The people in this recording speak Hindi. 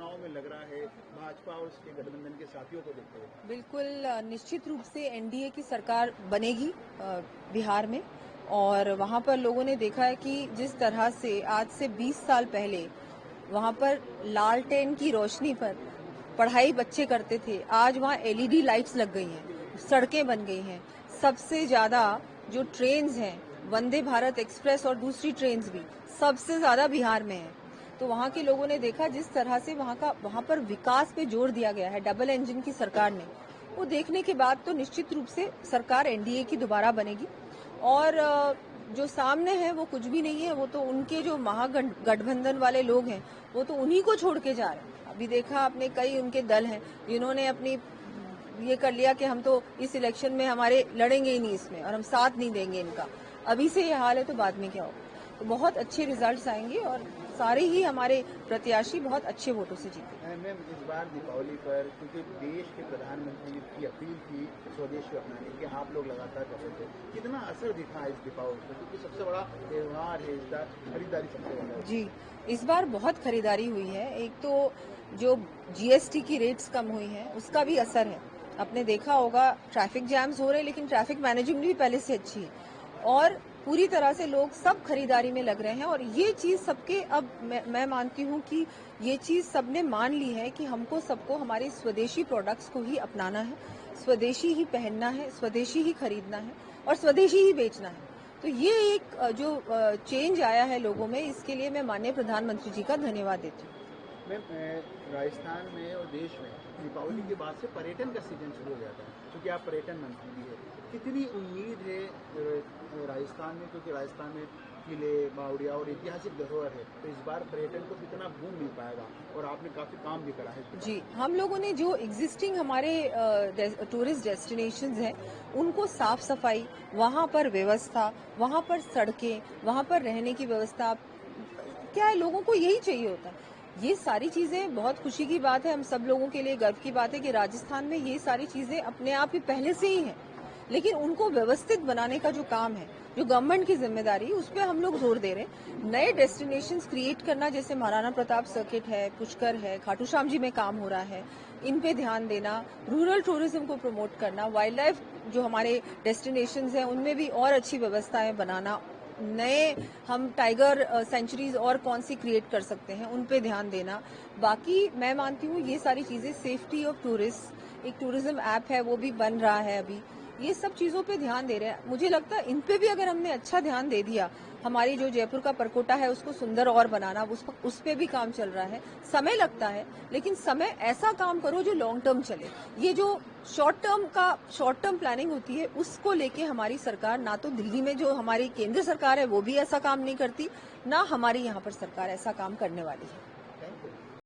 चुनाव में लग रहा है भाजपा और उसके गठबंधन के साथियों को देखते हुए? बिल्कुल निश्चित रूप से एनडीए की सरकार बनेगी बिहार में। और वहां पर लोगों ने देखा है कि जिस तरह से आज से 20 साल पहले वहां पर लालटेन की रोशनी पर पढ़ाई बच्चे करते थे, आज वहां एलईडी लाइट्स लग गई हैं, सड़कें बन गई हैं। सबसे ज्यादा जो ट्रेन्स हैं, वंदे भारत एक्सप्रेस और दूसरी ट्रेन्स भी सबसे ज्यादा बिहार में है। तो वहां के लोगों ने देखा जिस तरह से वहां पर विकास पे जोर दिया गया है डबल इंजन की सरकार ने, वो देखने के बाद तो निश्चित रूप से सरकार एनडीए की दोबारा बनेगी। और जो सामने है वो कुछ भी नहीं है, वो तो उनके जो महागठबंधन वाले लोग हैं वो तो उन्हीं को छोड़ के जा रहे हैं। अभी देखा आपने कई उनके दल हैं जिन्होंने अपनी ये कर लिया कि हम तो इस इलेक्शन में हमारे लड़ेंगे ही नहीं इसमें और हम साथ नहीं देंगे इनका। अभी से ये हाल है तो बाद में क्या होगा। तो बहुत अच्छे रिजल्ट्स आएंगे और सारे ही हमारे प्रत्याशी बहुत अच्छे वोटों से जीते। मैम, इस बार दीपावली पर क्योंकि देश के प्रधानमंत्री की अपील थी स्वदेश को अपनाने की, आप लोग लगातार कर रहे थे, कितना असर दिखा इस दीपावली पर? क्योंकि सबसे बड़ा त्योहार है, इस बार खरीदारी सबसे बड़ा है। जी, इस बार बहुत खरीदारी हुई है। एक तो जो जीएसटी की रेट्स कम हुई हैं उसका भी असर है। आपने देखा होगा ट्रैफिक जैम्स हो रहे हैं लेकिन ट्रैफिक मैनेजमेंट भी पहले से अच्छी है और पूरी तरह से लोग सब खरीदारी में लग रहे हैं। और ये चीज सबके अब मैं मानती हूँ कि ये चीज सबने मान ली है कि हमको सबको हमारे स्वदेशी प्रोडक्ट्स को ही अपनाना है, स्वदेशी ही पहनना है, स्वदेशी ही खरीदना है और स्वदेशी ही बेचना है। तो ये एक जो चेंज आया है लोगों में, इसके लिए मैं माननीय प्रधानमंत्री जी का धन्यवाद देती हूँ। मैम, राजस्थान में और देश में दीपावली के बाद से पर्यटन का सीजन शुरू हो जाता है, क्योंकि आप पर्यटन मंत्री भी है। कितनी उम्मीद है राजस्थान में, क्योंकि राजस्थान में किले, बावड़िया और ऐतिहासिक धरोहर है, तो इस बार पर्यटन को कितना बूम मिल पाएगा? और आपने काफी काम भी करा है। जी, हम लोगों ने जो एग्जिस्टिंग हमारे टूरिस्ट डेस्टिनेशंस हैं उनको साफ सफाई, वहाँ पर व्यवस्था, वहाँ पर सड़कें, वहाँ पर रहने की व्यवस्था, क्या है लोगों को यही चाहिए होता है। ये सारी चीजें बहुत खुशी की बात है, हम सब लोगों के लिए गर्व की बात है कि राजस्थान में ये सारी चीजें अपने आप ही पहले से ही हैं। लेकिन उनको व्यवस्थित बनाने का जो काम है, जो गवर्नमेंट की जिम्मेदारी, उस पर हम लोग जोर दे रहे हैं। नए डेस्टिनेशंस क्रिएट करना, जैसे महाराणा प्रताप सर्किट है, पुष्कर है, खाटू श्याम जी में काम हो रहा है, इन पे ध्यान देना, रूरल टूरिज्म को प्रमोट करना, वाइल्ड लाइफ जो हमारे डेस्टिनेशंस हैं उनमें भी और अच्छी व्यवस्थाएं बनाना, नए हम टाइगर सेंचुरीज और कौन सी क्रिएट कर सकते हैं उन पे ध्यान देना। बाकी मैं मानती हूँ ये सारी चीजें, सेफ्टी ऑफ टूरिस्ट, एक टूरिज्म ऐप है वो भी बन रहा है अभी, ये सब चीजों पे ध्यान दे रहे हैं। मुझे लगता है इन पे भी अगर हमने अच्छा ध्यान दे दिया, हमारी जो जयपुर का परकोटा है उसको सुंदर और बनाना, उस पे भी काम चल रहा है। समय लगता है लेकिन समय ऐसा काम करो जो लॉन्ग टर्म चले। ये जो शॉर्ट टर्म प्लानिंग होती है उसको लेके हमारी सरकार, ना तो दिल्ली में जो हमारी केंद्र सरकार है वो भी ऐसा काम नहीं करती, ना हमारी यहाँ पर सरकार ऐसा काम करने वाली है।